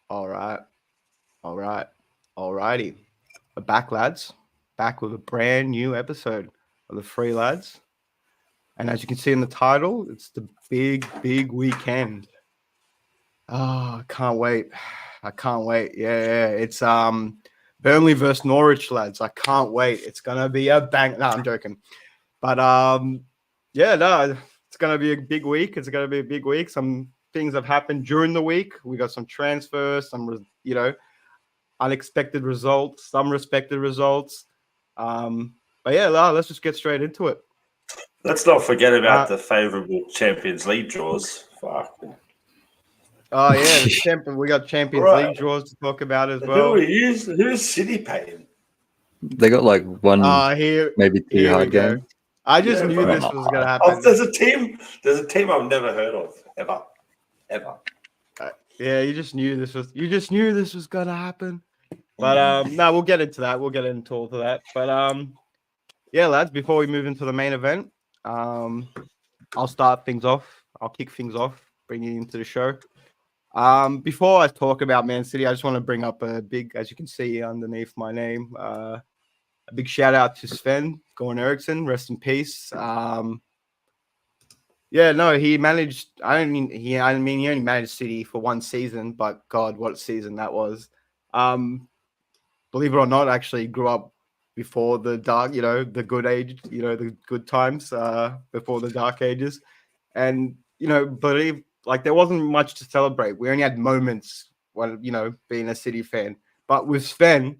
All right. Alrighty. We're back, lads. Back with a brand new episode of the Free Lads. And as you can see in the title, it's the big weekend. Oh, I can't wait. Yeah. It's Burnley versus Norwich, lads. I can't wait. It's gonna be a bang. No, I'm joking. But it's gonna be a big week. Some things have happened during the week. We got some transfers, unexpected results, some respected results. But yeah, let's just get straight into it. Let's not forget about the favourable Champions League draws. Fuck. Oh yeah, we got Champions League draws to talk about as well. Who's City paying? They got like one, maybe two hard games. I just knew this was gonna happen. There's a team I've never heard of ever. Yeah, you just knew this was gonna happen. But no, we'll get into that. We'll get into all of that. But yeah, lads, before we move into the main event, I'll start things off. I'll kick things off, bring you into the show. Before I talk about Man City, I just want to bring up a big, as you can see underneath my name, a big shout out to Sven Goran Eriksson. Rest in peace. Yeah, no, he managed. He only managed City for one season, but God, what season that was! Believe it or not, actually grew up before the dark, the good age, the good times, before the dark ages, and believe like there wasn't much to celebrate. We only had moments when being a City fan. But with Sven,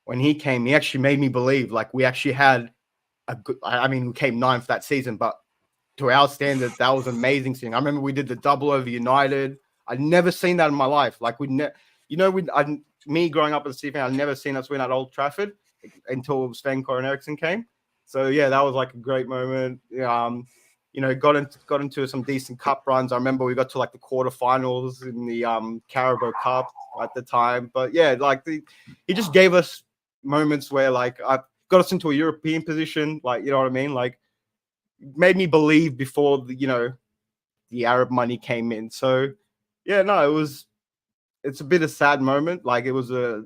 when he came, he actually made me believe like we actually had a good. I mean, we came ninth that season, but to our standards, that was an amazing thing. I remember we did the double over United. I'd never seen that in my life. Like me growing up as a City fan, I'd never seen us win at Old Trafford until Sven Goran Eriksson came. So yeah, that was like a great moment. Got into some decent cup runs. I remember we got to like the quarterfinals in the Carabao Cup at the time. But yeah, like he just gave us moments where like I got us into a European position. Like, you know what I mean? Like made me believe before the Arab money came in. So yeah, no, it's a bit of a sad moment. Like it was a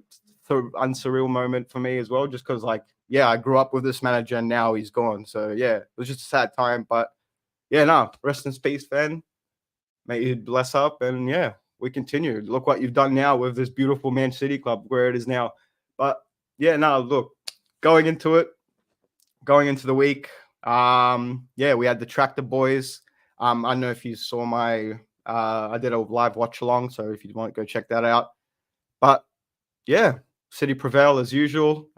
unsurreal moment for me as well, just because like, yeah, I grew up with this manager and now he's gone. So yeah, it was just a sad time, but yeah, no, rest in peace, Fan. May you bless up, and yeah, we continue. Look what you've done now with this beautiful Man City club, where it is now. But yeah, no, look, going into the week, yeah, we had the Tractor Boys. I don't know if you saw I did a live watch along, so if you want to go check that out. But yeah, City prevail as usual.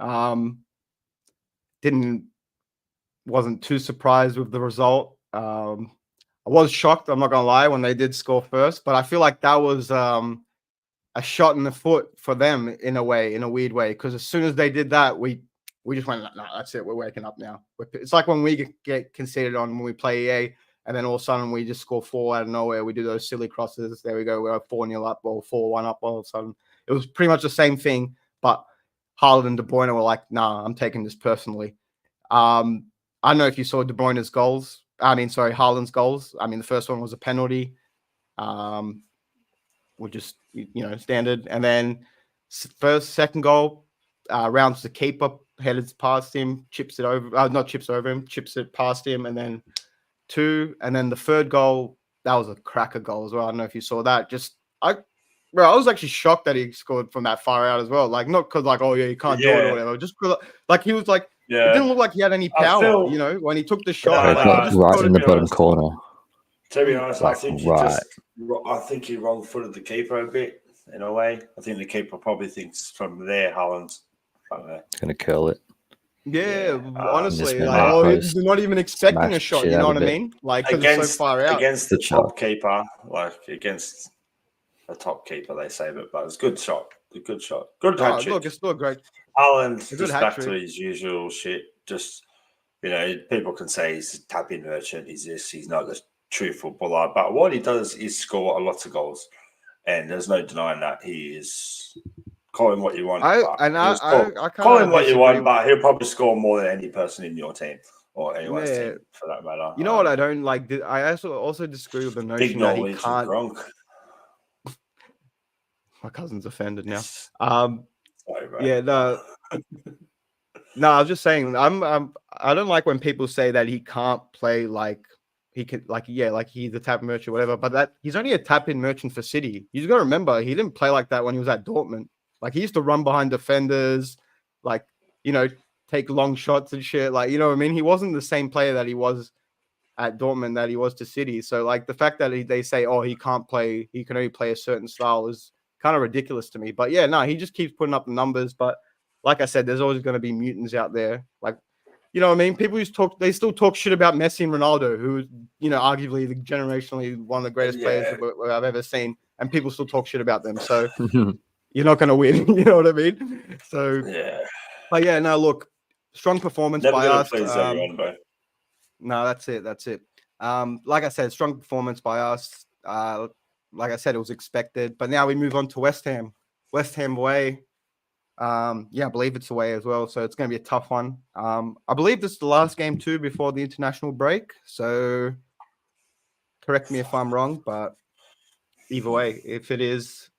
Wasn't too surprised with the result. I was shocked, I'm not gonna lie, when they did score first, but I feel like that was a shot in the foot for them in a weird way, because as soon as they did that, we just went, no, that's it, we're waking up now. It's like when we get conceded on when we play EA, and then all of a sudden we just score 4 out of nowhere. We do those silly crosses. There we go. We're 4-0 up or 4-1 up all of a sudden. It was pretty much the same thing, but Haaland and De Bruyne were like, nah, I'm taking this personally. I don't know if you saw Haaland's goals. I mean, the first one was a penalty, which is, standard. And then second goal, rounds the keeper, headed past him, chips it past him, and then 2. And then the third goal, that was a cracker goal as well. I don't know if you saw that. I was actually shocked that he scored from that far out as well. Like, not because like, oh yeah, you can't do it or whatever. Just because like he was like, it didn't look like he had any power, when he took the shot. Right in the bottom corner. To be honest, I think he wrong-footed the keeper a bit in a way. I think the keeper probably thinks from there Haaland's going to curl it. Yeah, honestly, he's not even expecting a shot. You know what I mean? Like, because it's so far out against the top keeper, like against a top keeper, they say, but it's a good shot. Good hat trick. Look, it's still great. Haaland just back to his usual shit. Just, people can say he's a tapping merchant. He's not the true footballer. But what he does is score a lot of goals. And there's no denying that. He is, call him what you want. Call him what you want, but he'll probably score more than any person in your team or anyone's team for that matter. You know what I don't like? I also disagree with the notion that he can't. Gronk. My cousin's offended now. Sorry, bro. Yeah, no. No, I was just saying. I don't like when people say that he can't play like he could, like he's a tap merchant or whatever. But that he's only a tap-in merchant for City. You just got to remember he didn't play like that when he was at Dortmund. Like he used to run behind defenders, like take long shots and shit. Like what I mean. He wasn't the same player that he was at Dortmund that he was to City. So like the fact that they say, oh, he can't play, he can only play a certain style is kind of ridiculous to me. But yeah, no, he just keeps putting up the numbers. But like I said, there's always going to be mutants out there. Like, you know what I mean? People they still talk shit about Messi and Ronaldo, who, arguably generationally one of the greatest players I've ever seen. And people still talk shit about them. So you're not going to win. You know what I mean? So, yeah. But yeah, no, look, strong performance by us. Please everyone, bro. No, that's it. Like I said, strong performance by us. Like I said, it was expected. But now we move on to West Ham. West Ham away. I believe it's away as well. So it's going to be a tough one. I believe this is the last game too before the international break. So correct me if I'm wrong, but either way, if it is,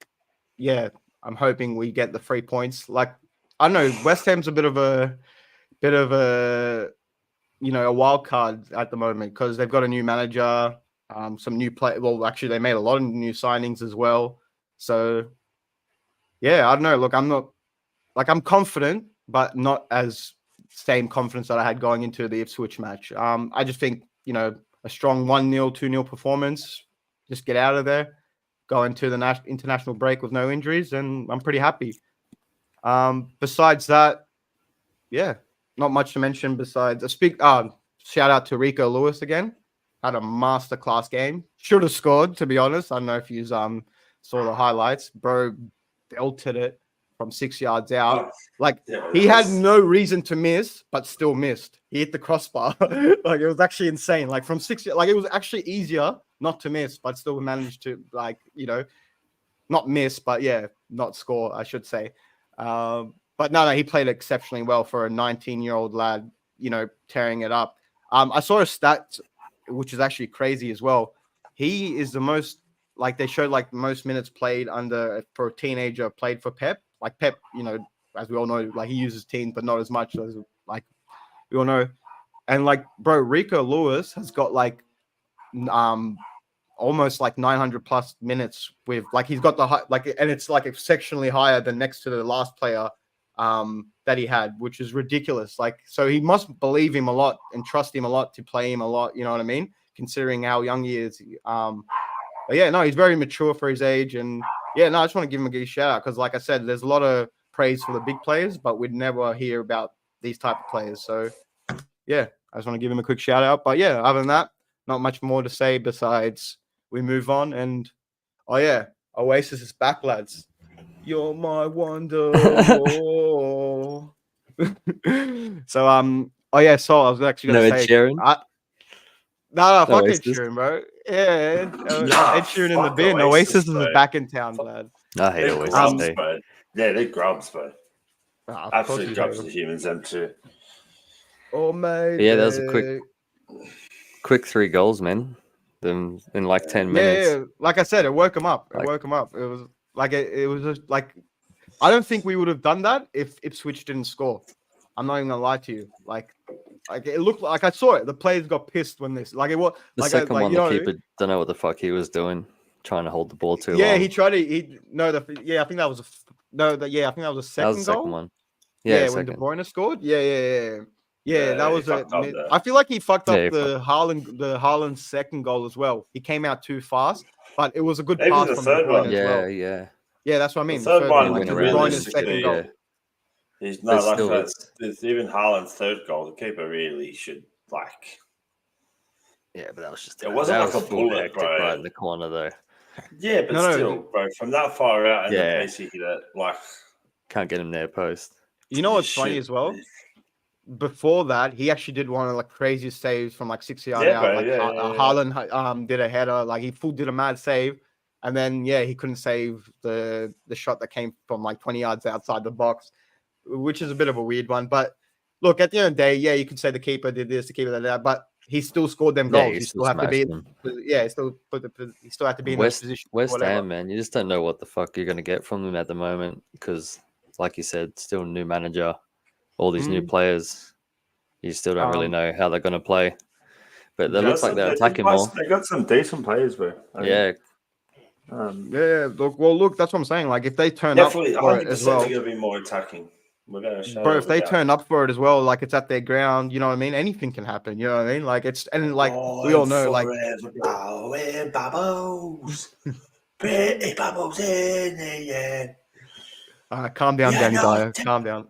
I'm hoping we get the 3 points. Like, I don't know, West Ham's a bit of a a wild card at the moment because they've got a new manager, some new play. Well, actually, they made a lot of new signings as well. So, I don't know. Look, I'm confident, but not as same confidence that I had going into the Ipswich match. I just think, a strong 1-0, 2-0 performance, just get out of there, go into the international break with no injuries, and I'm pretty happy. Besides that, not much to mention besides shout out to Rico Lewis again. Had a masterclass game. Should have scored, to be honest. I don't know if you saw the highlights. Bro belted it from 6 yards out. He had no reason to miss, but still missed. He hit the crossbar. It was actually insane. Like from 6 yards, it was actually easier not to miss, but still managed to not miss, but not score, I should say. But no, he played exceptionally well for a 19-year-old lad, tearing it up. I saw a stat, which is actually crazy as well. He is the most, they showed most minutes played for a teenager played for Pep. Like Pep, as we all know, he uses teams, but not as much as we all know. And bro, Rico Lewis has got almost 900 plus minutes with he's got the and it's sectionally higher than next to the last player that he had, which is ridiculous. So he must believe him a lot and trust him a lot to play him a lot. You know what I mean? Considering how young he is. But he's very mature for his age. And I just want to give him a good shout out because, like I said, there's a lot of praise for the big players, but we'd never hear about these type of players. So I just want to give him a quick shout out. But other than that, not much more to say besides we move on. And Oasis is back, lads. You're my wonder. So so I was actually going to say Ed Sheeran? No, fuck Ed Sheeran, bro. Ed Sheeran in the bin. Oasis is back in town, lad. I hate Oasis. Yeah, they're grubs, bro. Absolute grubs of humans, them too. Oh, mate. Yeah, that was a quick 3 goals, man. Them in 10 minutes. Yeah, like I said, it woke him up. It woke him up. It was it was just I don't think we would have done that if Ipswich didn't score. I'm not even gonna lie to you. It looked like I saw it. The players got pissed when this it was the second one. The keeper don't know what the fuck he was doing, trying to hold the ball too long. Yeah, he tried to. I think that was I think that was a second goal. The second one. When De Bruyne scored. Yeah, that was I feel like he fucked up the Haaland second goal as well. He came out too fast, but it was a good pass from De Bruyne as well. Yeah, that's what I mean. The third one, De Bruyne's second goal. He's not even Haaland's third goal. The keeper really should Yeah, but that was just it wasn't a bullet, bro. Right in the corner though. Yeah, but still, bro, from that far out and the pace he hit it, can't get him near post. You know what's funny as well? Before that, he actually did one of the craziest saves from 6 yards out. Haaland did a header, he did a mad save, and then he couldn't save the shot that came from 20 yards outside the box, which is a bit of a weird one. But look, at the end of the day, yeah, you could say the keeper did this, the keeper did that, but he still scored them Yeah, goals. he You still still have to be, smashed them. he still had to be in those positions. West Whatever. Ham, man, you just don't know what the fuck you're going to get from them at the moment because, like you said, still new manager, all these new players. You still don't really know how they're going to play. But it looks like they're attacking more. They got some decent players, bro. Yeah. Look, that's what I'm saying. Like, if they turn Definitely, up for it 100% as well, they're going to be more attacking. bro, if they turn up for it as well, like it's at their ground, you know what I mean? Anything can happen, you know what I mean? Like it's and like we all know, like bubbles, pretty bubbles in the air. Calm down, Danny Dyer. Calm down.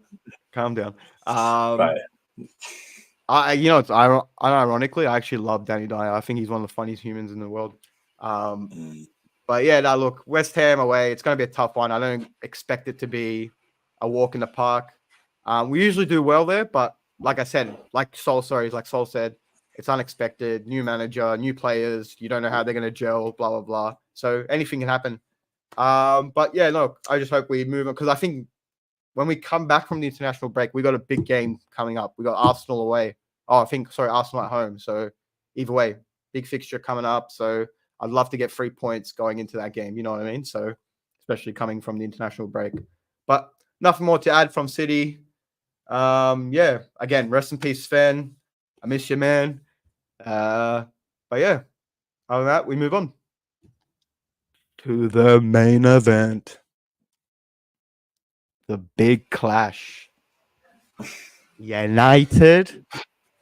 Right. It's ironically, I actually love Danny Dyer. I think he's one of the funniest humans in the world. But yeah, now look, West Ham away. It's going to be a tough one. I don't expect it to be a walk in the park. We usually do well there, but like Sol said, it's unexpected. New manager, new players. You don't know how they're going to gel. Blah blah blah. So anything can happen. But yeah, look, I just hope we move on because I think when we come back from the international break, we got a big game coming up. We got Arsenal away. Arsenal at home. So either way, big fixture coming up. So I'd love to get 3 points going into that game. You know what I mean? So especially coming from the international break. But nothing more to add from City. Again, rest in peace, Sven. I miss you, man. But yeah, other than that, we move on to the main event. The big clash. United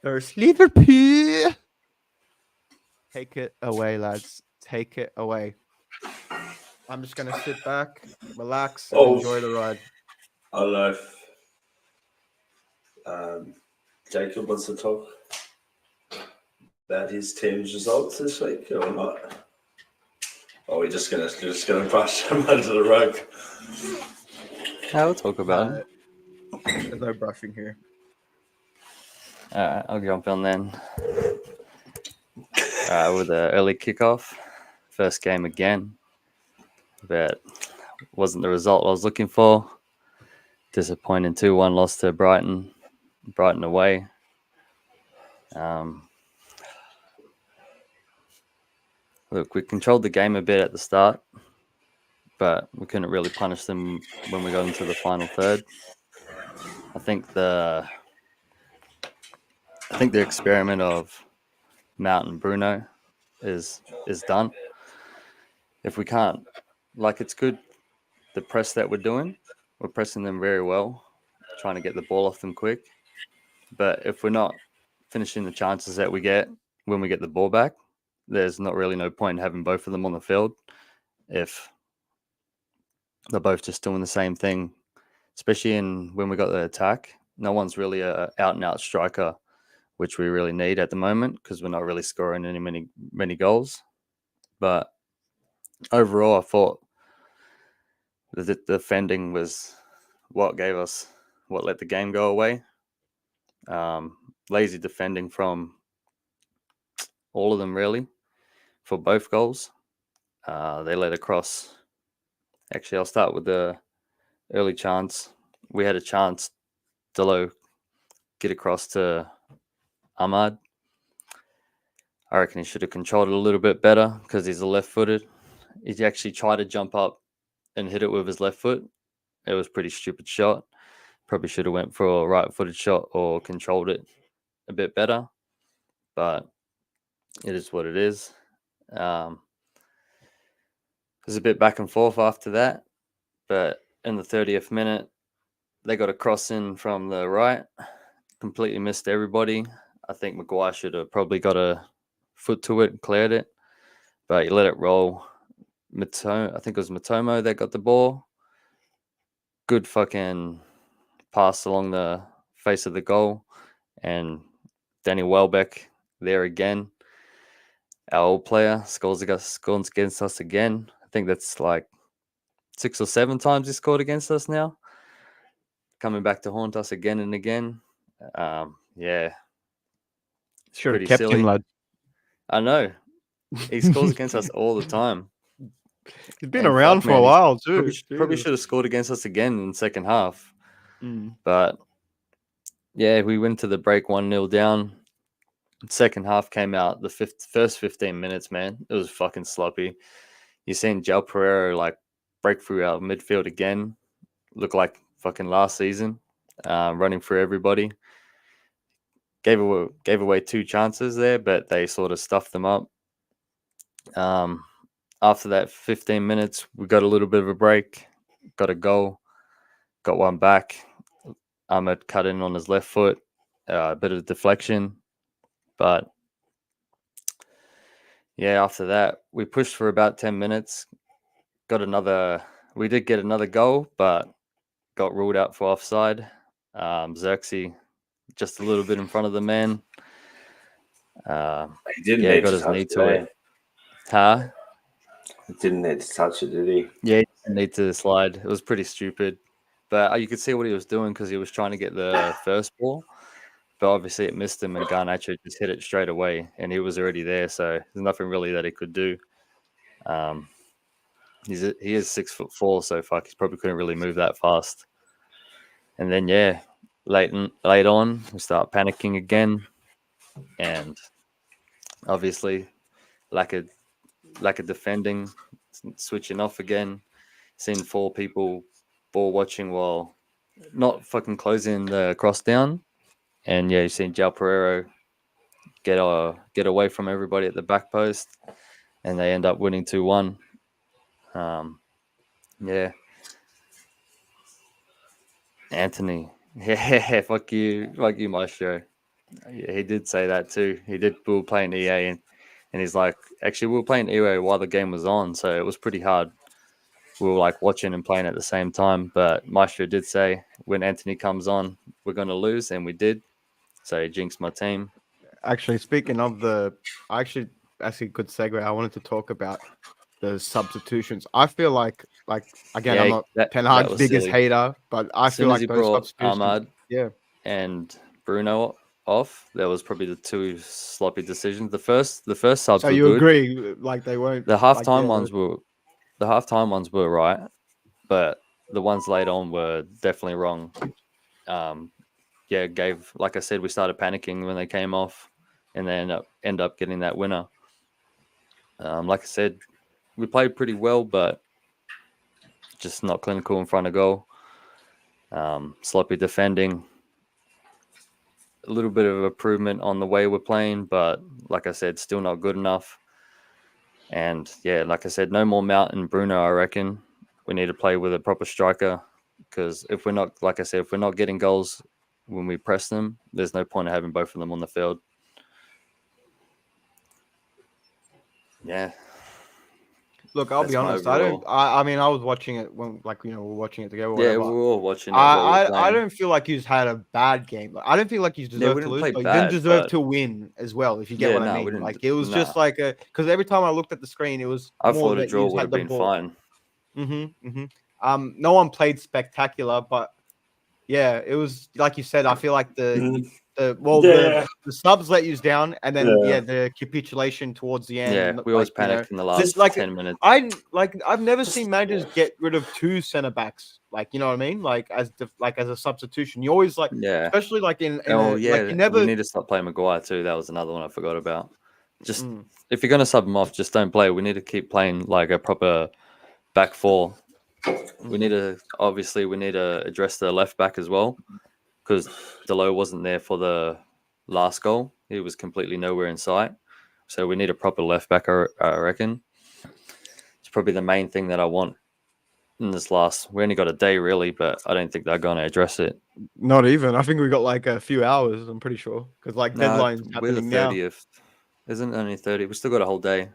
versus Liverpool. Take it away, lads. Take it away. I'm just going to sit back, relax, and enjoy the ride. I don't know if Jacob wants to talk about his team's results this week or not. Or we're just gonna brush him under the rug. I'll talk about it. There's no brushing here. I'll jump on then. With an early kickoff, first game again, but wasn't the result I was looking for. Disappointing 2-1 loss to Brighton away. Look, we controlled the game a bit at the start, but we couldn't really punish them when we got into the final third. I think the experiment of Mount and Bruno is done. If we can't, it's good, the press that we're doing, we're pressing them very well, trying to get the ball off them quick. But if we're not finishing the chances that we get when we get the ball back, there's not really no point in having both of them on the field if they're both just doing the same thing, especially when we got the attack. No one's really a out-and-out striker, which we really need at the moment because we're not really scoring many goals. But overall, I thought the defending was what let the game go away. Lazy defending from all of them, really, for both goals. They let across. Actually, I'll start with the early chance. We had a chance, Delo get across to Ahmad. I reckon he should have controlled it a little bit better because he's a left-footed. He actually tried to jump up and hit it with his left foot. It was a pretty stupid shot. Probably should have went for a right-footed shot or controlled it a bit better. But it is what it is. There's a bit back and forth after that. But in the 30th minute, they got a cross in from the right. Completely missed everybody. I think Maguire should have probably got a foot to it and cleared it. But he let it roll. I think it was Matomo that got the ball. Good fucking pass along the face of the goal. And Danny Welbeck there again. Our old player scores against us again. I think that's 6 or 7 times he scored against us now. Coming back to haunt us again and again. Yeah. Should have kept him, lad. I know. He scores against us all the time. He's been around for a while too. Probably should have scored against us again in the second half. But yeah, we went to the break 1-0 down. Second half came out. The first 15 minutes, man, it was fucking sloppy. You seen João Pereira like break through our midfield again. Look like fucking last season, running through everybody. Gave away 2 chances there, but they sort of stuffed them up. After that 15 minutes, we got a little bit of a break, got a goal, got one back. Ahmed cut in on his left foot, a bit of deflection. But yeah, after that, we pushed for about 10 minutes, we did get another goal, but got ruled out for offside. Xerxes just a little bit in front of the man. He didn't need got to his knee touch to it. Huh? He didn't need to touch it, did he? Yeah, he didn't need to slide. It was pretty stupid. But you could see what he was doing because he was trying to get the first ball. But obviously it missed him and Garnacho just hit it straight away and he was already there. So there's nothing really that he could do. He is 6'4", so fuck, he probably couldn't really move that fast. And then late on, we start panicking again, and obviously lack of defending, switching off again. Seen 4 people ball watching while not fucking closing the cross down, and you've seen João Pereira get away from everybody at the back post, and they end up winning 2-1. Anthony. Yeah, fuck you, Maestro. Yeah, he did say that too. We were playing EA, and he's like, actually, we were playing EA while the game was on, so it was pretty hard. We were like watching and playing at the same time. But Maestro did say when Anthony comes on, we're going to lose, and we did. So he jinxed my team. Actually, speaking of actually good segue. I wanted to talk about the substitutions. I feel like again, I'm not Ten Hag's biggest hater, but I feel like those substitutions. Ahmad yeah, and Bruno off. That was probably the 2 sloppy decisions. The first subs. So were you good. agree? Like they weren't. The halftime ones were. The halftime ones were right, but the ones late on were definitely wrong. Like I said, we started panicking when they came off, and then end up getting that winner. Like I said, we played pretty well, but just not clinical in front of goal. Sloppy defending. A little bit of improvement on the way we're playing, but like I said, still not good enough. And like I said, no more Mount and Bruno, I reckon. We need to play with a proper striker because if we're not, like I said, if we're not getting goals when we press them, there's no point of having both of them on the field. Yeah. Look, I'll be honest. I mean, I was watching it when, we were watching it together. Yeah, we were all watching it. I don't feel like he's had a bad game. I don't feel like he's deserved to lose. But he didn't deserve to win as well. If you get what I mean. Like it was just like because every time I looked at the screen, it was. I thought a draw would have been fine. No one played spectacular, but yeah, it was like you said. I feel like the subs let you down, and then the capitulation towards the end. Yeah, we always panicked in the last 10 minutes. I've never seen managers get rid of 2 centre backs. Like, you know what I mean? Like as a substitution, you always especially like in you never. We need to stop playing Maguire too. That was another one I forgot about. Just if you're gonna sub him off, just don't play. We need to keep playing like a proper back 4. We need to address the left back as well. Because Delo wasn't there for the last goal. He was completely nowhere in sight. So we need a proper left back, I reckon. It's probably the main thing that I want in this last. We only got a day, really, but I don't think they're going to address it. Not even. I think we got like a few hours, I'm pretty sure. Because deadline's happening now. We're the 30th. Isn't it only 30? We still got a whole day.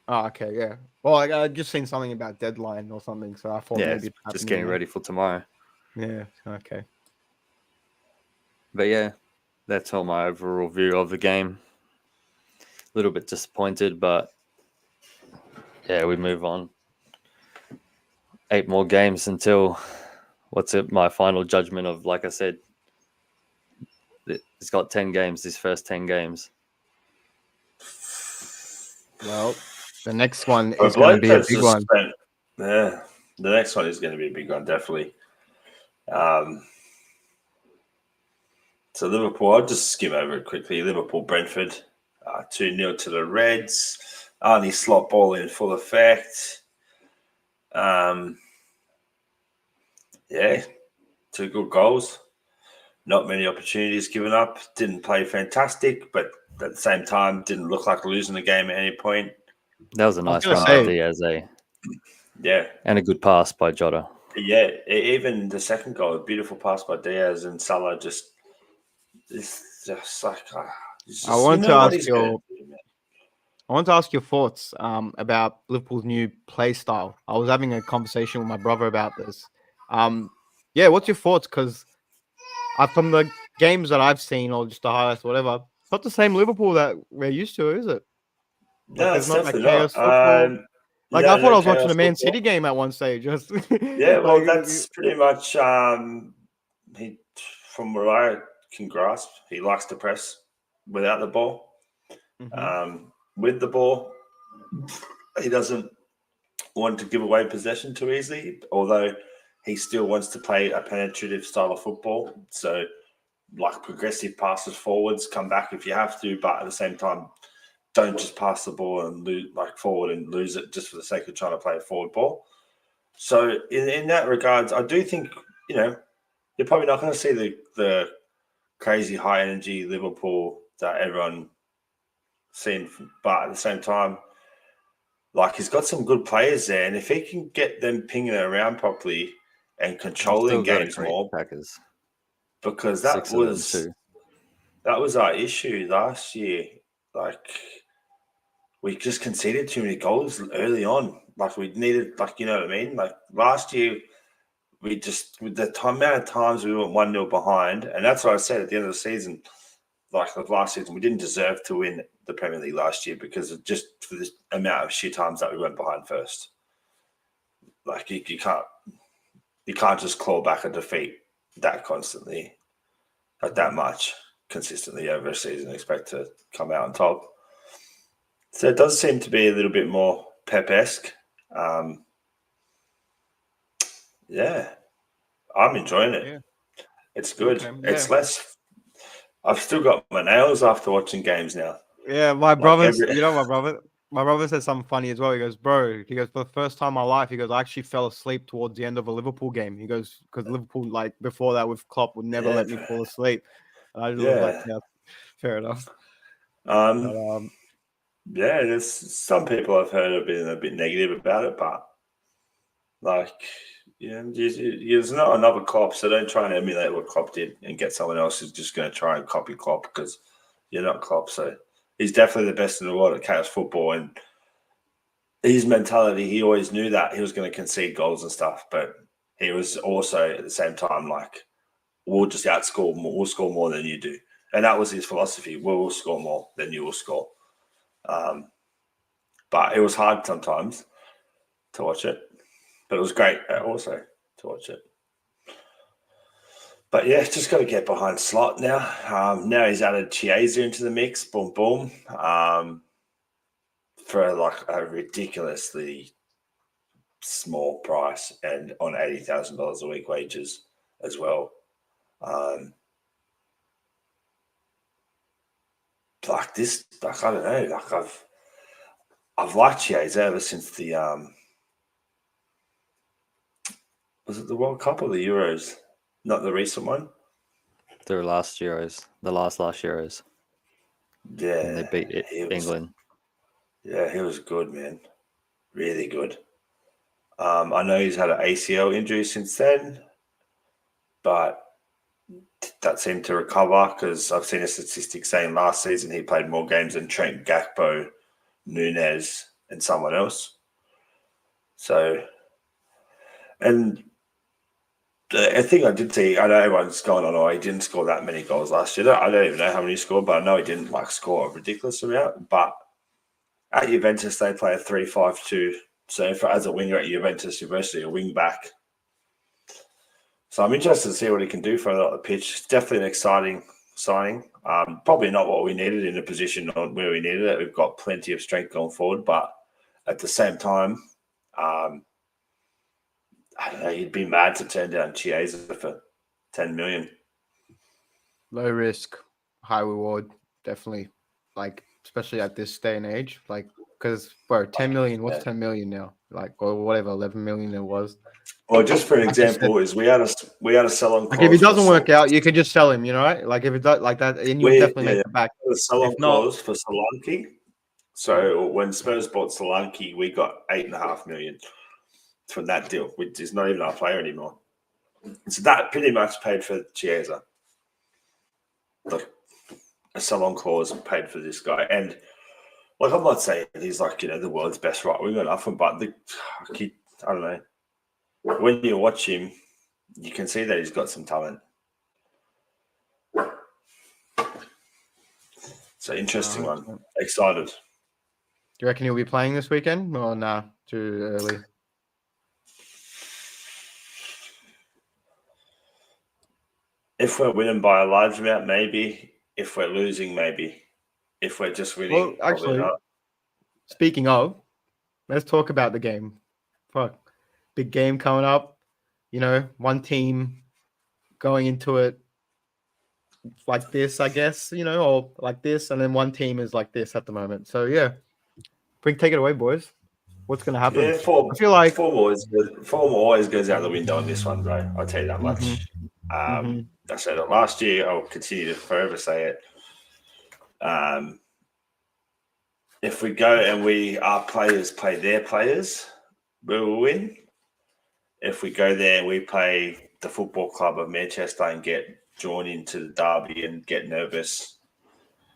Oh, okay, yeah. Well, I just seen something about deadline or something, so I thought maybe it's just getting ready for tomorrow. Yeah, okay. But yeah, that's all my overall view of the game. A little bit disappointed, but yeah, we move on. 8 more games until my final judgment of, like I said, it's got 10 games, these first 10 games. Well, the next one is going to be a big one. Yeah, the next one is going to be a big one, definitely. So Liverpool, I'll just skim over it quickly. Liverpool, Brentford, 2-0 to the Reds. Only slot ball in full effect. Yeah, 2 good goals. Not many opportunities given up. Didn't play fantastic, but at the same time, didn't look like losing the game at any point. That was a nice run by Diaz, eh? Yeah. And a good pass by Jota. Yeah, even the second goal, a beautiful pass by Diaz, and Salah just like I want to ask your thoughts about Liverpool's new play style. I was having a conversation with my brother about this. Yeah, what's your thoughts? Because from the games that I've seen, or just the highlights, whatever, it's not the same Liverpool that we're used to, is it? Like, no, there's it's not that definitely chaos not. football. Like, no, I thought I was watching chaos a Man football. City game at one stage. Just Yeah, well, that's pretty much he, from what I can grasp, he likes to press without the ball. With the ball, he doesn't want to give away possession too easily, although he still wants to play a penetrative style of football. So, like progressive passes forwards, come back if you have to, but at the same time, don't just pass the ball and forward and lose it just for the sake of trying to play a forward ball. So in that regards, I do think, you're probably not going to see the crazy high energy Liverpool that everyone seen, but at the same time, like he's got some good players there, and if he can get them pinging it around properly and controlling games more, Packers. Because that was our issue last year. Like, we just conceded too many goals early on. Like, we needed, you know what I mean? Like, last year, with the amount of times we went 1-0 behind, and that's what I said at the end of the season, like the last season, we didn't deserve to win the Premier League last year because of just for this amount of shit times that we went behind first. Like, you can't just claw back a defeat that constantly, like that much consistently over a season and expect to come out on top. So it does seem to be a little bit more Pep-esque. Yeah, I'm enjoying it. Yeah. It's good. Okay, It's less. I've still got my nails after watching games now. Yeah, my brother's. My brother said something funny as well. He goes, bro. He goes, for the first time in my life, he goes, I actually fell asleep towards the end of a Liverpool game. He goes, because Liverpool, like before that with Klopp, would never let me fall asleep. And I just was like, yeah, fair enough. Yeah, there's some people I've heard have been a bit negative about it, but there's not another Klopp, so don't try and emulate what Klopp did and get someone else who's just going to try and copy Klopp, because you're not Klopp. So he's definitely the best in the world at chaos football, and his mentality, he always knew that he was going to concede goals and stuff, but he was also at the same time like, we'll just outscore more, we'll score more than you do. And that was his philosophy. We'll score more than you will score. But it was hard sometimes to watch it. But it was great also to watch it. But yeah, just got to get behind Slot now. Now he's added Chiesa into the mix. Boom, boom. For like a ridiculously small price and on $80,000 a week wages as well. I don't know. Like I've liked Chiesa ever since the was it the World Cup or the Euros? Not the recent one. The last Euros. Yeah, and they beat England. Yeah, he was good, man. Really good. I know he's had an ACL injury since then, but that seemed to recover, because I've seen a statistic saying last season he played more games than Trent, Gakpo, Nunez, and someone else. So, and I think I did see, I know everyone's going on, he didn't score that many goals last year. I don't even know how many he scored, but I know he didn't score a ridiculous amount. But at Juventus, they play a 3-5-2. So as a winger at Juventus, you're mostly a wing back. So I'm interested to see what he can do further up the pitch. It's definitely an exciting signing. Probably not what we needed in a position where we needed it. We've got plenty of strength going forward, but at the same time, I don't know, you'd be mad to turn down Chiesa for 10 million. Low risk, high reward, definitely. Like, especially at this day and age, like, because 10 million. What's 10 million now? Like, or whatever, 11 million it was. Well, just for an example, is we had a sell on. Like, if it doesn't work out, you can just sell him. You know, right? Like, if it does like that, and you definitely make it back. A sell on clause for Solanke. So when Spurs bought Solanke, we got 8.5 million from that deal, which is not even our player anymore. So that pretty much paid for Chiesa. Like a sell-on clause paid for this guy. And like, I'm not saying he's like, the world's best right winger, nothing, but I don't know. When you watch him, you can see that he's got some talent. It's an interesting one. Excited. Do you reckon he'll be playing this weekend or nah, too early? If we're winning by a large amount, maybe. If we're losing, maybe. If we're just winning, well, actually, speaking of, let's talk about the game. Fuck, big game coming up. One team going into it like this, I guess. Or like this, and then one team is like this at the moment. So yeah, take it away, boys. What's going to happen? Yeah, I feel like form always goes out the window on this one, bro. I'll tell you that much. I said it last year. I'll continue to forever say it. If we go and our players play their players, we will win. If we go there and we play the Football Club of Manchester and get drawn into the derby and get nervous,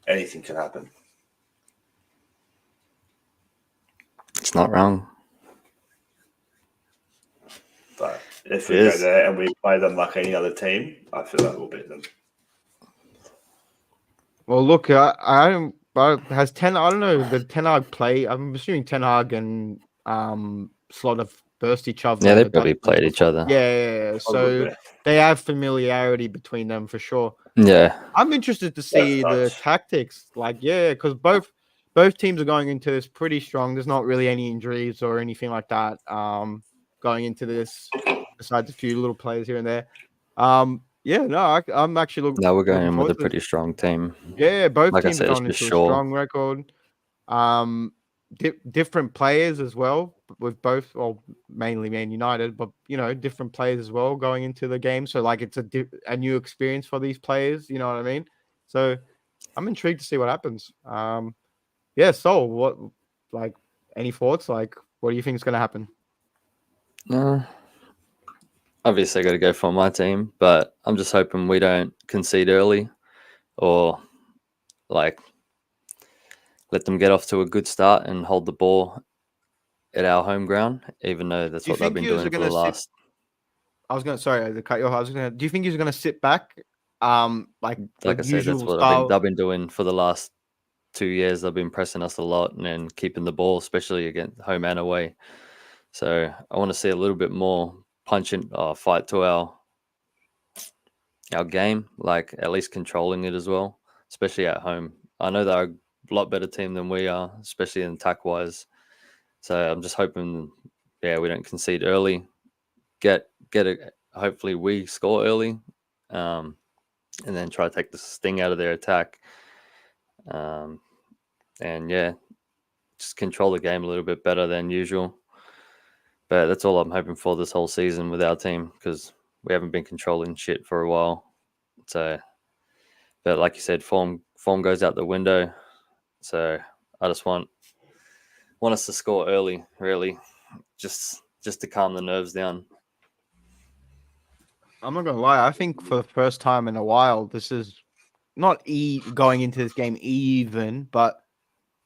anything can happen. It's not wrong. But if we go there and we play them like any other team, I feel like we'll beat them. Well, look, has Ten Hag, I don't know, the Ten Hag play. I'm assuming Ten Hag and Slot have burst each other. Yeah, they probably played each other. Yeah. So they have familiarity between them for sure. Yeah. I'm interested to see the tactics. Like, because both teams are going into this pretty strong. There's not really any injuries or anything like that going into this, besides a few little players here and there. I'm actually looking. No, we're going in with a pretty strong team. Yeah, both teams are going into a strong record. Different players as well, with both, well, mainly Man United, but different players as well going into the game. So like, it's a new experience for these players. You know what I mean? So I'm intrigued to see what happens. So what, like, any thoughts? Like, what do you think is going to happen? Obviously, I got to go for my team, but I'm just hoping we don't concede early, or like let them get off to a good start and hold the ball at our home ground, even though that's what they've been doing for the last. Sorry to cut you off. Do you think he's going to sit back? Like I said, that's what they've been doing for the last 2 years. They've been pressing us a lot and then keeping the ball, especially against home and away. So I want to see a little bit more fight to our game, like at least controlling it as well, especially at home. I know they're a lot better team than we are, especially in attack wise. So I'm just hoping, we don't concede early. Hopefully we score early, and then try to take the sting out of their attack. Just control the game a little bit better than usual. But that's all I'm hoping for this whole season with our team, because we haven't been controlling shit for a while. So, but like you said, form goes out the window. So I just want us to score early, really, just to calm the nerves down. I'm not gonna lie. I think for the first time in a while, this is not going into this game even, but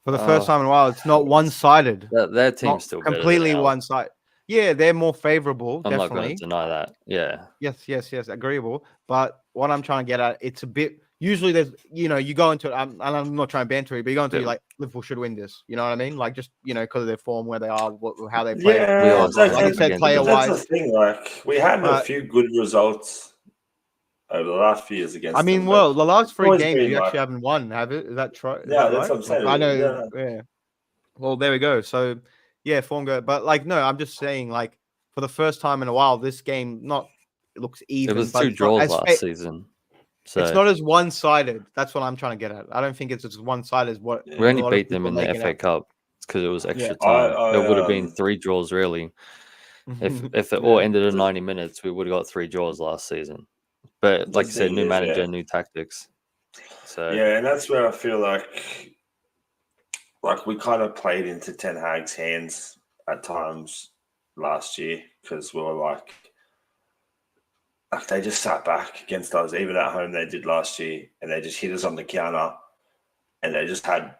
for the first time in a while, it's not one-sided. Their team's still completely one-sided. Yeah, they're more favorable. I'm definitely not going to deny that. Yeah. Yes, agreeable. But what I'm trying to get at, it's a bit. Usually, there's you go into it. And I'm not trying to banter you, but you go into it like Liverpool should win this. You know what I mean? Like, just because of their form, where they are, how they play. Yeah, like I said, player-wise. That's the thing. Like, we had a few good results over the last few years against. The last 3 games you actually haven't won, have it? Is that true? Yeah, that's what I'm saying. I know. Yeah. Well, there we go. So, form go. But no, I'm just saying, for the first time in a while, this game looks even. It was 2 draws last season. So it's not as one-sided. That's what I'm trying to get at. I don't think it's as one-sided as what we only a lot of beat them people in the making FA out. Cup because it was extra Yeah. time. It would have been 3 draws really. If it all ended in 90 minutes, we would have got 3 draws last season. But like you said, new manager, new tactics. So yeah, and that's where I feel like we kind of played into Ten Hag's hands at times last year because we were like they just sat back against us, even at home they did last year, and they just hit us on the counter, and they just had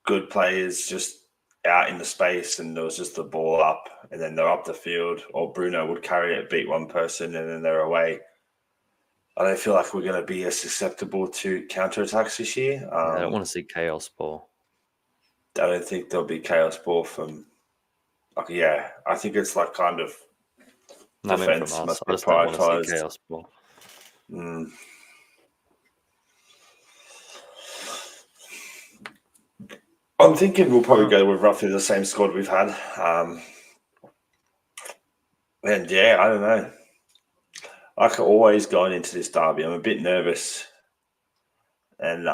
good players just out in the space, and there was just the ball up, and then they're up the field, or Bruno would carry it, beat one person, and then they're away. I don't feel like we're going to be as susceptible to counterattacks this year. I don't want to see chaos ball. I don't think there'll be chaos ball from. Yeah, I think it's like kind of defense must be I just don't want to see prioritized. chaos ball. I'm thinking we'll probably go with roughly the same squad we've had. And yeah, I don't know. Like always going into this derby, I'm a bit nervous. And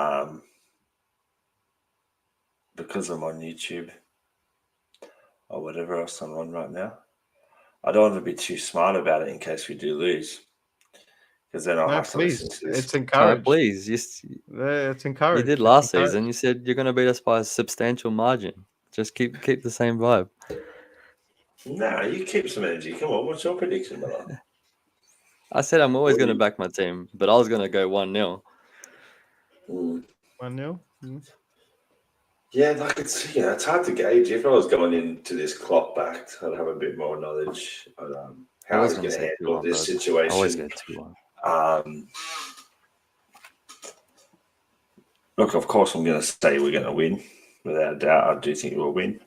because I'm on YouTube or whatever else I'm on right now, I don't want to be too smart about it in case we do lose. Because then I'll have to listen to this. It's encouraged. No, please. It's encouraged. You did last season. You said you're going to beat us by a substantial margin. Just keep the same vibe. Nah, you keep some energy. Come on, what's your prediction, brother? I said I'm always going to back my team, but I was going to go 1-0. 1-0? Yeah, like it's hard to gauge. If I was going into this clock backed, I'd have a bit more knowledge on how he's going to handle this situation. I always go 2-1. Look, of course, I'm going to say we're going to win. Without a doubt, I do think we'll win.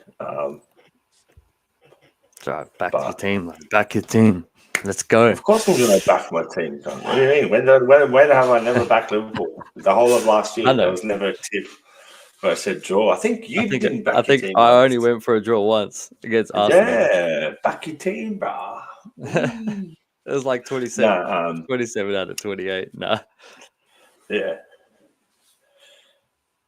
So back your team. Back your team. Let's go. Of course, I'm going to back my team. What do you mean? When have I never backed Liverpool? The whole of last year, there was never a tip where I said draw. I think you didn't back your team. I only went for a draw once against Arsenal. Yeah, back your team, bro. It was like 27, 27 out of 28. Nah. Yeah.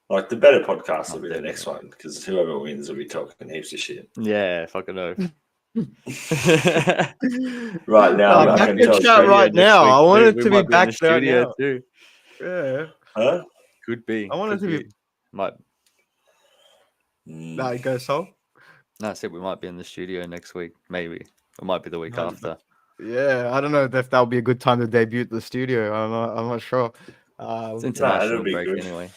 Like the better podcast will be the next one because whoever wins will be talking heaps of shit. Yeah, fucking know. Right now, back in chat right now. I want it to be back there now. Too. Yeah. Huh? Could be. I want it to be. Might. No, you go, Sol. No, I said we might be in the studio next week. Maybe it might be the week after. Yeah, I don't know if that'll be a good time to debut the studio. I'm not sure. It's international break anyway.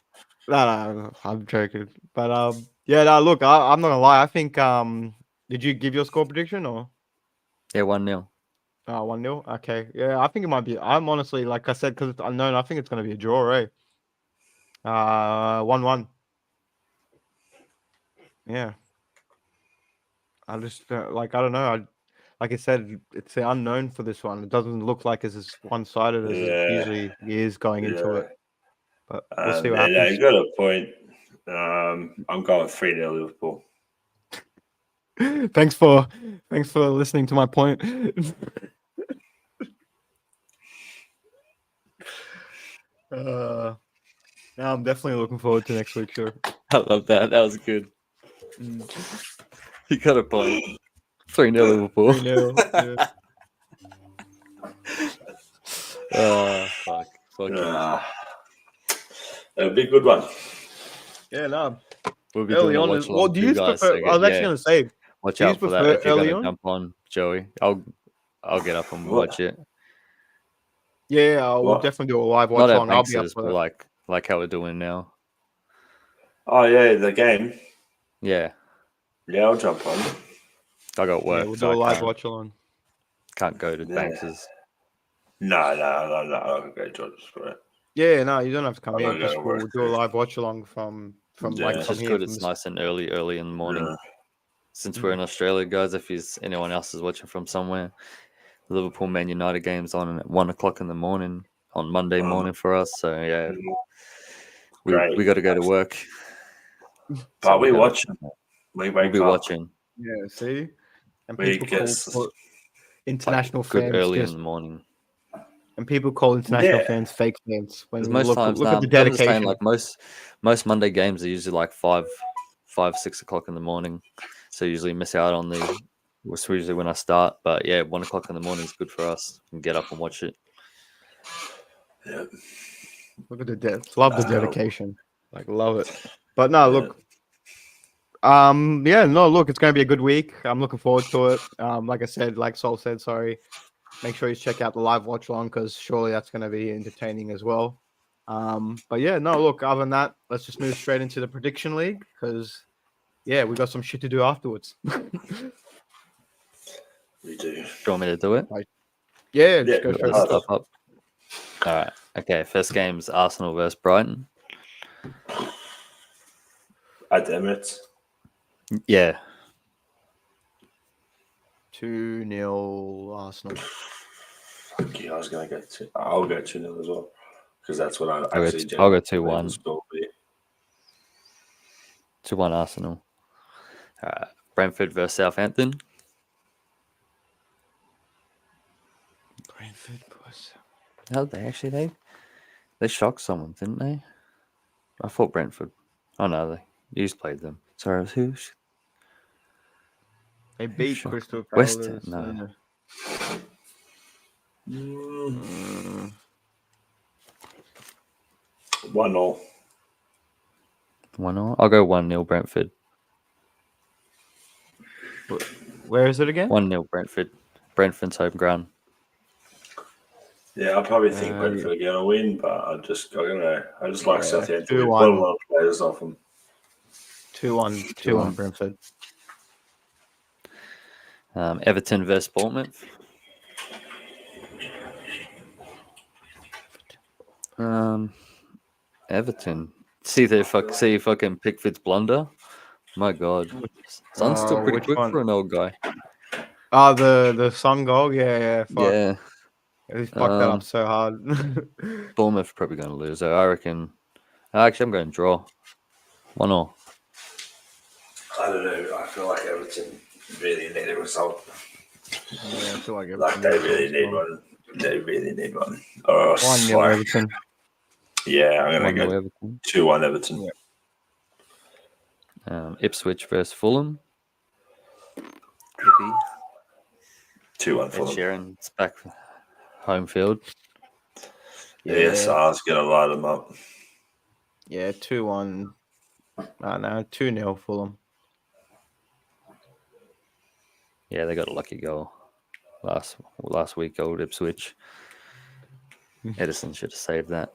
No, I'm joking. But yeah, no, look, I'm not gonna lie. I think did you give your score prediction or? Yeah, 1-0. 1-0. Okay, yeah, I think it might be. I'm honestly, like I said, because it's unknown. I think it's gonna be a draw, right? 1-1. Yeah. I just I don't know. Like I said, it's the unknown for this one. It doesn't look like it's as one-sided as it usually is going into it. But we'll see what happens. Yeah, you got a point. I'm going 3-0 Liverpool. Thanks for listening to my point. Now I'm definitely looking forward to next week, sure. I love that. That was good. You got a point. 3-0 Liverpool. 3-0. Yeah. Fuck. It'll be a good one. Yeah, no. We'll be early on. What do you prefer? I was actually going to say. Watch out for that if you're going to jump on, Joey. I'll get up and watch it. Yeah, I'll definitely do a live watch on. I'll be up for that. Like how we're doing now. Oh yeah, the game. Yeah. Yeah, I'll jump on. I got work. Yeah, we'll do a live watch along. Can't go to Banks's. No. I can go to George's for it. Yeah, no, you don't have to come here. We'll do a live watch along from like from here. It's nice and early in the morning. Yeah. Since we're in Australia, guys, if anyone else is watching from somewhere, Liverpool Man United game's on at 1:00 in the morning on Monday morning for us. So yeah, we got to go to work. But we watching. We'll be watching. Yeah, see, and people call international fans good early in the morning. And people call international fans fake fans when Because you most times, look at the I'm just saying, dedication. like most Monday games are usually like 6 o'clock in the morning. So usually miss out on it's usually when I start. But yeah, 1 o'clock in the morning is good for us. We can get up and watch it. Yeah. Look at love the dedication. Like love it. But no, look. Look, it's going to be a good week. I'm looking forward to it. Like I said, like Sol said, sorry. Make sure you check out the live watch along because surely that's going to be entertaining as well. But yeah, no, look, other than that, let's just move straight into the prediction league because yeah, we got some shit to do afterwards. We do. Do you want me to do it? Yeah, just go straight stuff up. All right. Okay. First game's Arsenal versus Brighton. At the Emirates. Yeah. 2-0 Arsenal. Yeah, I was going to go I'll go 2-0 as well because that's what I actually I'll go 2-1. 2-1 Arsenal. Brentford versus Southampton. Brentford versus. How did they actually they shocked someone, didn't they? I thought Brentford. Oh no, they just played them. Sorry, who? They beat Crystal Westham. Palace. No. 1-0. 1-0. I'll go 1-0 Brentford. Where is it again? 1-0 Brentford. Brentford's home ground. Yeah, I probably think Brentford are going to win, but I just like Southampton. We've 2-1. got a lot of players off them. 2-1 Brentford. Everton versus Bournemouth. Everton. See fucking Pickford's blunder. My God, Son's still pretty quick for an old guy. Oh, the Son goal, yeah, fuck. Yeah. He fucked that up so hard. Bournemouth probably going to lose. I reckon. Actually, I'm going to draw. 1-0. I don't know. I feel like Everton really need a result. Yeah, I feel like they really need one. They really need one. 1-0 Everton. Yeah, I'm going to go Everton. 2-1 Everton. Yeah. Ipswich versus Fulham. 2-1 Fulham. Sheeran's back home field. Yeah, Sar's going to light them up. Yeah, 2-1. No, 2-0 Fulham. Yeah, they got a lucky goal last week, old Ipswich. Edison should have saved that.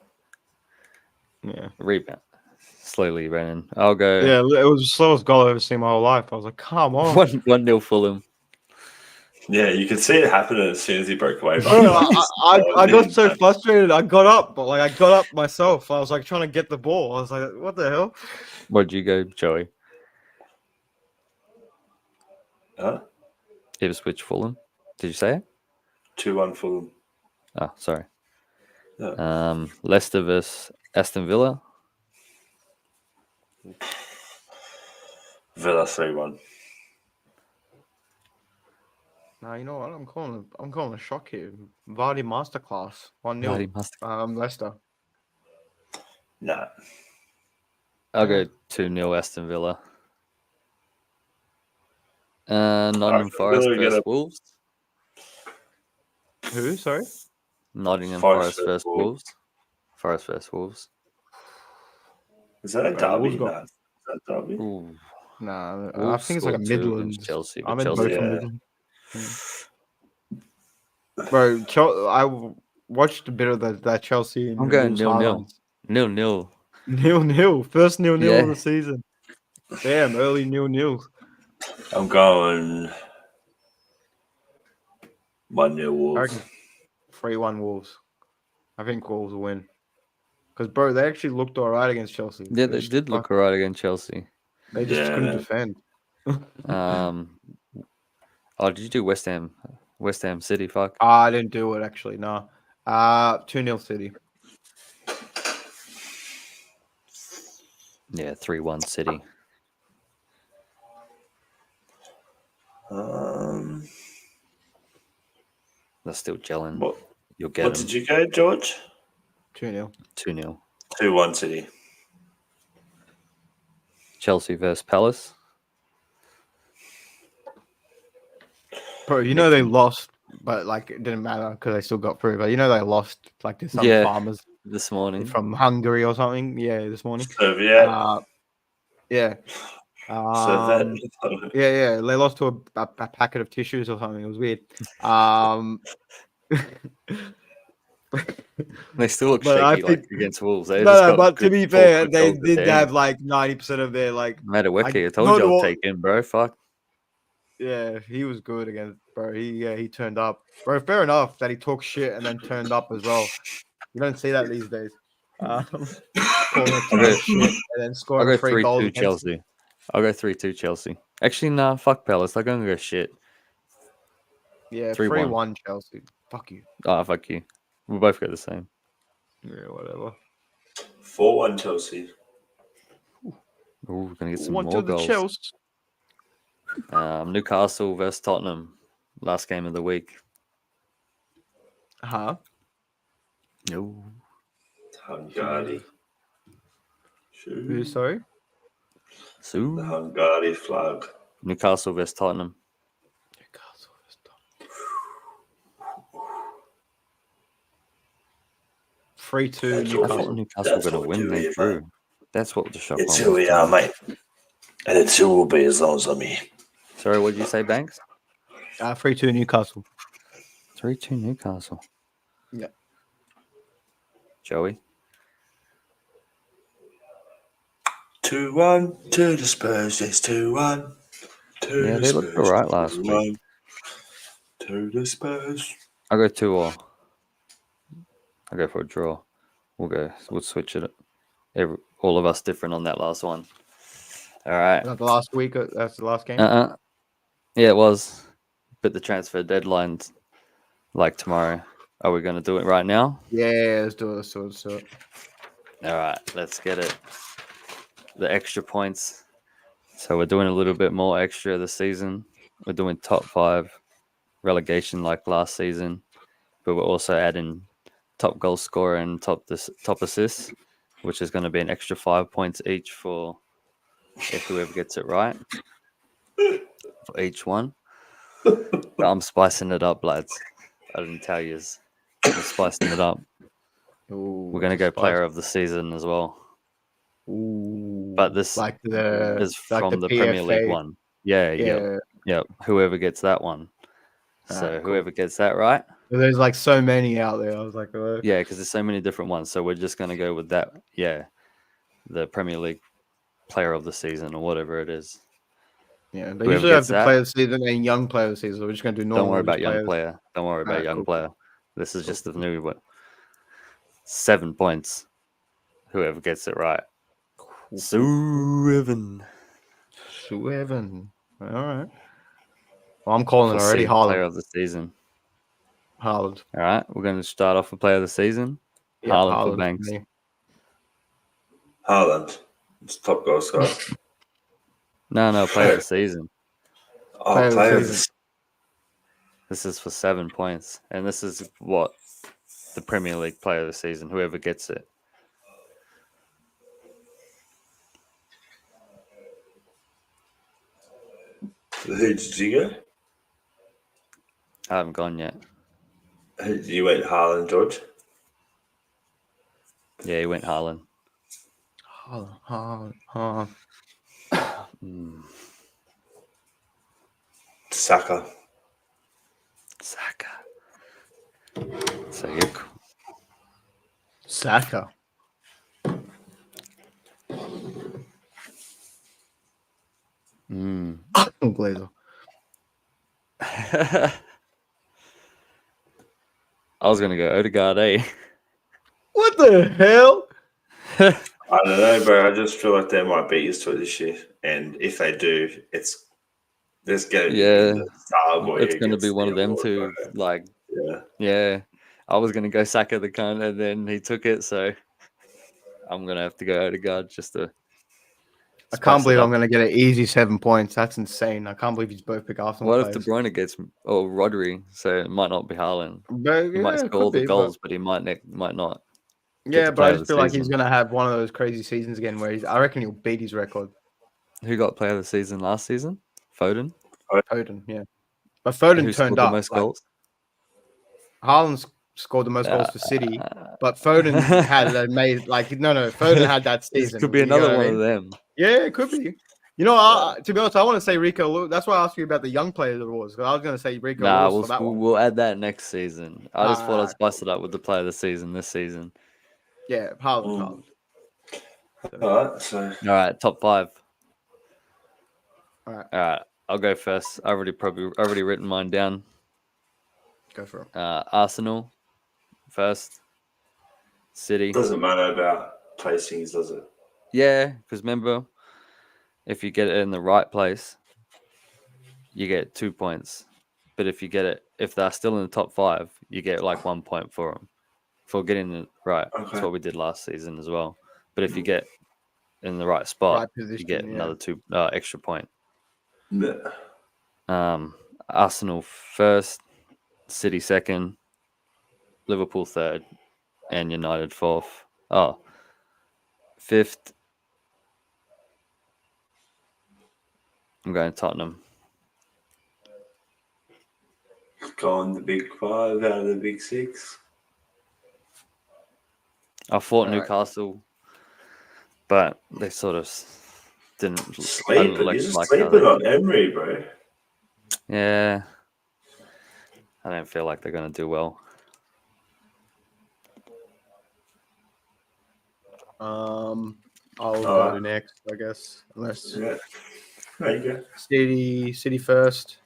Yeah. Rebound. Slowly running. I'll go. Yeah, it was the slowest goal I've ever seen in my whole life. I was like, come on. 1-0 Fulham. Yeah, you could see it happening as soon as he broke away. I got so frustrated. I got up myself. I was like trying to get the ball. I was like, what the hell? Where'd you go, Joey? Huh? Ipswich Fulham. Did you say it? 2-1 Fulham. Oh, sorry. Yeah. Leicester versus Aston Villa. Villa 3-1. No, you know what? I'm calling a shock here. Vardy masterclass. 1-0. Leicester. Nah. I'll go 2-0 Aston Villa. Nottingham Forest versus Wolves. Who? Sorry. Nottingham Forest versus Wolves. Forest versus Wolves. Is that a derby? Derby? Nah, I think it's like a Midlands. Chelsea, I'm in Chelsea. both Midlands. Bro, I watched a bit of that Chelsea. I'm going 0-0. 0-0. 0-0. First 0-0 of the season. Damn, early 0-0. I'm going 1-0 Wolves. 3-1 Wolves. I think Wolves will win. Because, bro, they actually looked all right against Chelsea. Yeah, they did look all right against Chelsea. They just couldn't defend. Did you do West Ham? West Ham City, fuck. I didn't do it, actually, no. 2-0 City. Yeah, 3-1 City. They're still gelling. What? You'll get What them. did you go, George? 2-0. 2-0. 2-1 City. Chelsea versus Palace. Bro, you know they lost, but like it didn't matter because they still got through. But you know they lost like to some farmers this morning. from Hungary or something. Yeah, this morning. Soviet. Yeah. Soviet. Yeah. They lost to a packet of tissues or something. It was weird. They still look But I shaky think, like against Wolves. They but to be fair, they did have like 90% of their like. Madueke, I told you I'll take in, bro. Fuck. Yeah, he was good against bro. He turned up. Bro, fair enough that he talked shit and then turned up as well. You don't see that these days. Calling a team shit and then I'll go scoring 3 goals 3-2 against Chelsea. I'll go 3-2 Chelsea. Actually, nah, fuck Palace. They're going to go shit. Yeah, 3-1. 3-1 Chelsea. Fuck you. Oh, fuck you. We'll both go the same. Yeah, whatever. 4-1 Chelsea. Ooh, we're going to get some One more to the goals. Chelsea. Newcastle versus Tottenham. Last game of the week. Huh? No. Hungary. Who, sorry? The Hungary flag. Newcastle versus Tottenham. Newcastle versus Tottenham. 3-2 Newcastle. I thought Newcastle were going to win. They drew. That's what the shock It's who we are, mate. And it's who will be as long as I'm here. Sorry, what did you say, Banks? 3-2 Newcastle. 3-2 Newcastle. Yeah. Joey? 2-1 to the Spurs. It's 2-1. Yeah, they looked all right last week. To the Spurs. I'll go 2-2. I'll go for a draw. We'll switch it. All of us different on that last one. All right. Not the last week. That's the last game. Yeah, it was. But the transfer deadline's like tomorrow. Are we going to do it right now? Yeah, let's do it. All right, let's get it. The extra points. So we're doing a little bit more extra this season. We're doing top 5 relegation like last season, but we're also adding top goal scorer and top assists, which is going to be an extra 5 points each for if whoever gets it right for each one. I'm spicing it up, lads. I didn't tell you. We're spicing it up. Ooh, we're going to go player of the season as well. Ooh, but this like is from the PFA. Premier League one. Yeah. Whoever gets that one. So whoever gets that right. There's like so many out there. I was like, yeah, because there's so many different ones. So we're just going to go with that. Yeah, the Premier League player of the season or whatever it is. Yeah, they usually have the player of the season and young player of the season. So we're just going to do normal. Don't worry about young player. Don't worry about young player. This is just the new one. 7 points. Whoever gets it right. Sueven. All right. Well, I'm calling it already. Haaland. Player of the season. Haaland. All right. We're going to start off with player of the season. Yeah, Haaland for Banks. Haaland. It's top goal scorer. No, player of the season. Oh, player of the season. This is for 7 points. And this is what? The Premier League player of the season. Whoever gets it. Who did you go? I haven't gone yet. You went Haaland, George? Yeah, he went Haaland. Haaland. Saka. Sayuk. Saka. Glazer. I was going to go Odegaard, eh? What the hell? I don't know, bro. I just feel like they might beat us to it this year. And if they do, there's going to be it's going to be one of them two. Like, yeah. I was going to go Saka the cunt, and then he took it. So I'm going to have to go Odegaard just to I can't believe I'm going to get an easy 7 points. That's insane. I can't believe he's both pick Arsenal What players. if De Bruyne gets Rodri? So it might not be Haaland. But, He might it score all could the be, goals, but he might not. Yeah, the but player I of just the feel like he's season. going to have one of those crazy seasons again where I reckon he'll beat his record. Who got player of the season last season? Foden. Foden, yeah. But Foden Who turned scored the up. most goals? Haaland scored the most goals for City, but Foden had an amazing, Foden had that season. This could be another one of them. Yeah, it could be. You know, to be honest, I want to say Rico Lewis. That's why I asked you about the young players awards. I was going to say Rico Lewis for that one. We'll add that next season. I just thought I'd spice it up with the player of the season this season. Yeah, Haaland. All right, top 5. All right, I'll go first. I already written mine down. Go for it. Arsenal first. City. Doesn't matter about placings, does it? Yeah, because remember, if you get it in the right place, you get 2 points. But if they're still in the top 5, you get like 1 point for them for getting it right. Okay. That's what we did last season as well. But if you get in the right spot, you get another 2 extra point. Yeah. Arsenal first, City second, Liverpool third, and United fourth. Fifth. I'm going Tottenham. Going the big 5 out of the big 6. I thought Newcastle, but they sort of didn't. You're just sleeping on Emery, bro. Yeah, I don't feel like they're going to do well. I'll go next, I guess. Unless there you go. City first,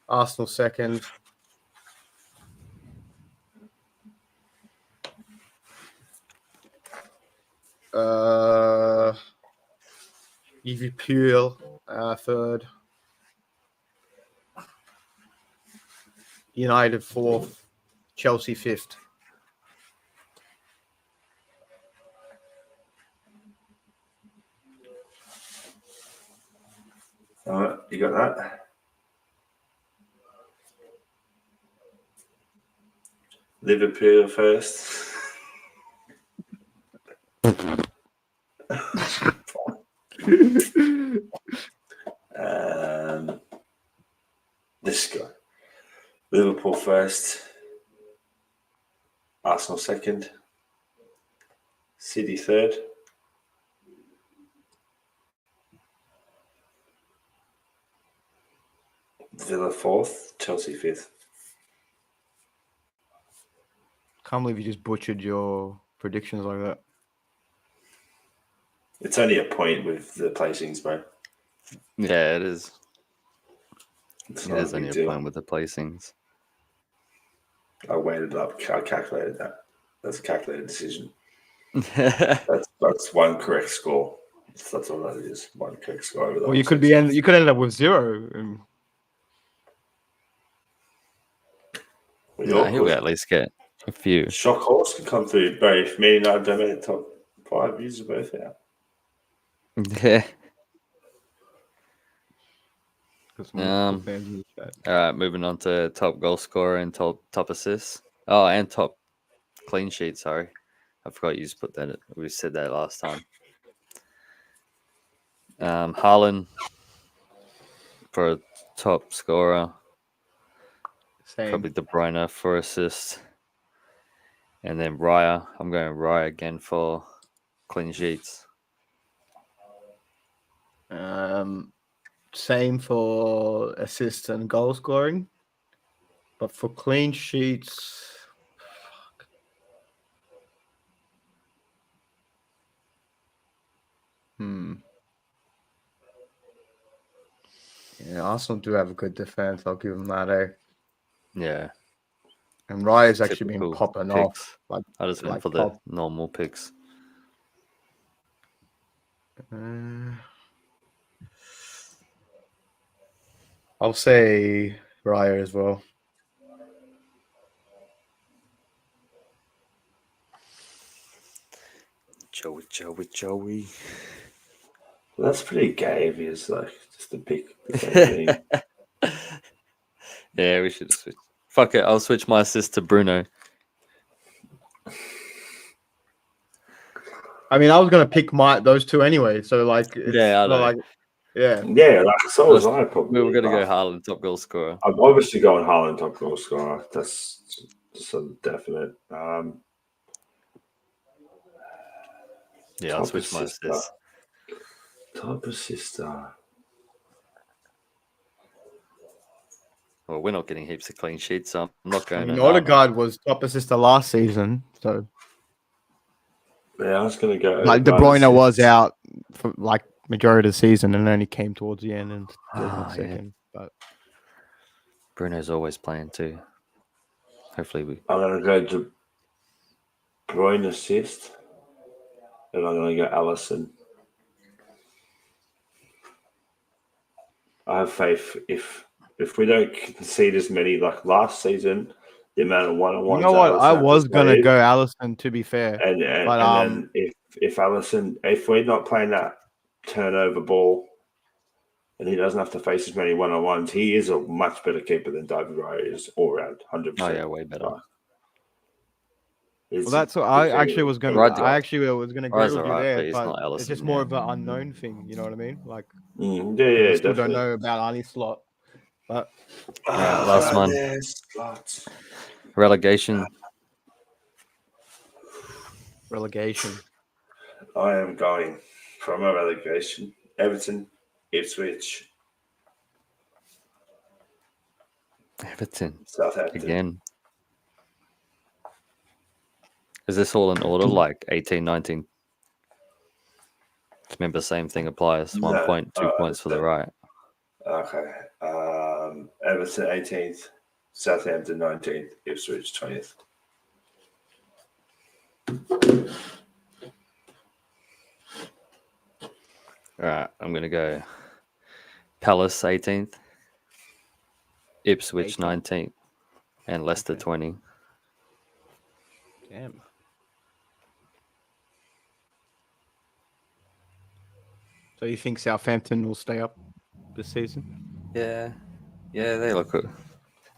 Arsenal second. Liverpool third, United fourth, Chelsea fifth. All right, you got that? Liverpool first. This guy. Liverpool first. Arsenal second. City third. Villa fourth. Chelsea fifth. Can't believe you just butchered your predictions like that. It's only a point with the placings, bro. Yeah, it is. It is only a point with the placings. I weighed it up. I calculated that. That's a calculated decision. That's one correct score. That's all that is. One correct score. Over well, you could end up with 0. He'll at least get a few. Shock horse can come through, bro. If me and I don't make the top 5, views are both out. Yeah. All right, moving on to top goal scorer and top assists. Oh, and top clean sheet. Sorry, I forgot you just put that. We said that last time. Haaland for top scorer. Same. Probably De Bruyne for assist. And then Raya. I'm going Raya again for clean sheets. Same for assists and goal scoring. But for clean sheets... Yeah, Arsenal do have a good defense. I'll give them that, Yeah. And Raya's actually been popping off. I just went for the normal picks. I'll say Raya as well. Joey. Well, that's pretty gay of you, like just to pick the same team. Yeah, we should switch. Fuck it, I'll switch my assist to Bruno. I mean, I was gonna pick those two anyway. So like, it's Yeah, I know. like, yeah, Like so was I probably. We were gonna go Haaland, top goal scorer. I'm obviously going Haaland, top goal scorer. That's a definite. Yeah, I'll switch my assist. Top assister. Well, we're not getting heaps of clean sheets, so I'm not going. Odegaard was top assister last season, so yeah, I was gonna go. like De Bruyne was out for like majority of the season and only came towards the end and was second. But Bruno's always playing too. Hopefully I'm gonna go De Bruyne assist, and I'm gonna go Alisson. I have faith if we don't concede as many like last season, the amount of one-on-ones. You know what? I was gonna go Alisson, to be fair, and then if Alisson, if we're not playing that turnover ball, and he doesn't have to face as many one-on-ones, he is a much better keeper than David Raya is all around, 100%. Oh yeah, way better. Well, that's what I actually was gonna. I actually was gonna agree with you right, there, but but it's just more of an unknown thing. You know what I mean? Like, yeah, still don't know about Arnie's slot. But last one. Relegation. I am going from a relegation. Everton, Ipswich. Everton. Southampton. Again. Is this all in order, like 18, 19? Remember, same thing applies. 1 point, 2 points for the right. Okay. Everton 18th, Southampton 19th, Ipswich 20th. All right, I'm going to go Palace 18th, Ipswich 19th, and Leicester 20. Damn. So you think Southampton will stay up this season? Yeah, they look good.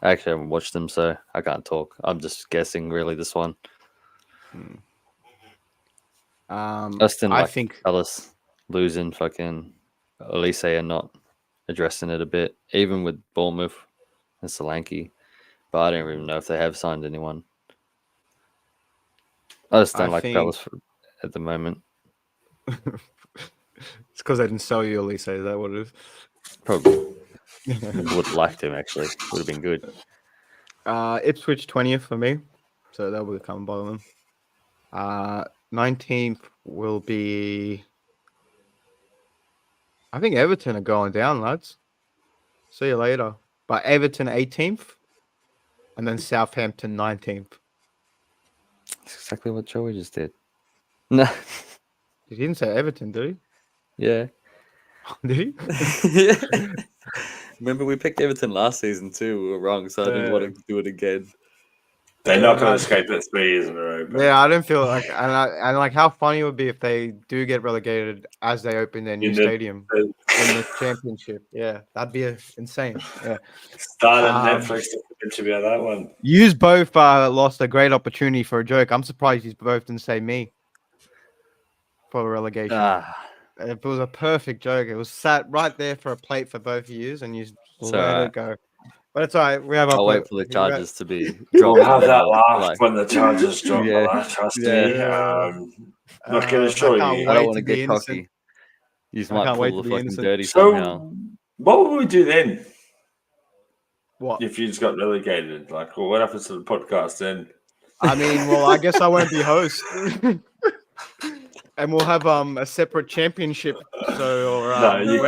I actually haven't watched them, so I can't talk. I'm just guessing, really, this one. I think Palace losing fucking Elise are not addressing it a bit, even with Bournemouth and Solanke. But I don't even know if they have signed anyone. I just don't like Palace at the moment. It's because they didn't sell you, Elise. Is that what it is? Probably. Would have liked him, actually. Would have been good. Ipswich 20th for me. So that will come bottom. 19th will be... I think Everton are going down, lads. See you later. But Everton 18th. And then Southampton 19th. That's exactly what Joey just did. No. He didn't say Everton, did he? Yeah. Did he? Yeah. Remember, we picked Everton last season too. We were wrong, so I didn't want to do it again. They're not going to escape it 3 years in a row. But... Yeah, I don't feel like, and like how funny it would be if they do get relegated as they open their new stadium in the championship. Yeah, that'd be insane. Yeah. Start on Netflix to be on that one. You both lost a great opportunity for a joke. I'm surprised you both didn't say me for a relegation. It was a perfect joke. It was sat right there for a plate for both of you, and you let it go. But it's all right. We have. I'll wait for the charges to be dropped. We'll have that laugh when the charges drop. Trust me. Not going to show you. I don't want to get cocky. You might pull the fucking dirty somehow. What would we do then? What if you just got relegated? Like, well, what happens to the podcast then? I mean, well, I guess I won't be host. And we'll have a separate championship. So, or no, you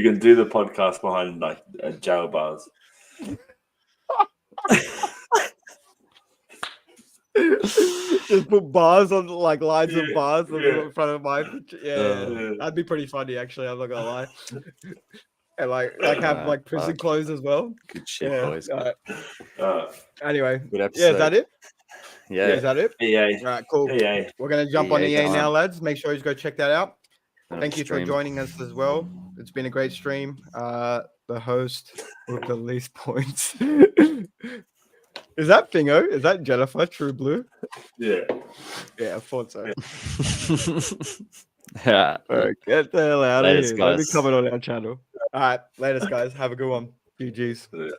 can do the podcast behind like jail bars. Just put bars on like lines of bars in front of my that'd be pretty funny actually. I'm not gonna lie. And like have like prison clothes as well. Good shit, boys. Anyway, is that it? Yeah. Is that it? EA. All right, cool. EA. We're gonna jump on EA now, lads. Make sure you go check that out. Thank you for joining us as well. It's been a great stream. The host with the least points. Is that Bingo? Is that Jennifer, True Blue? Yeah. Yeah, I thought so. Yeah. All right, get the hell out of Latest, here. Let me guys. comment on our channel. All right, latest, guys. Have a good one. GG's. Yeah.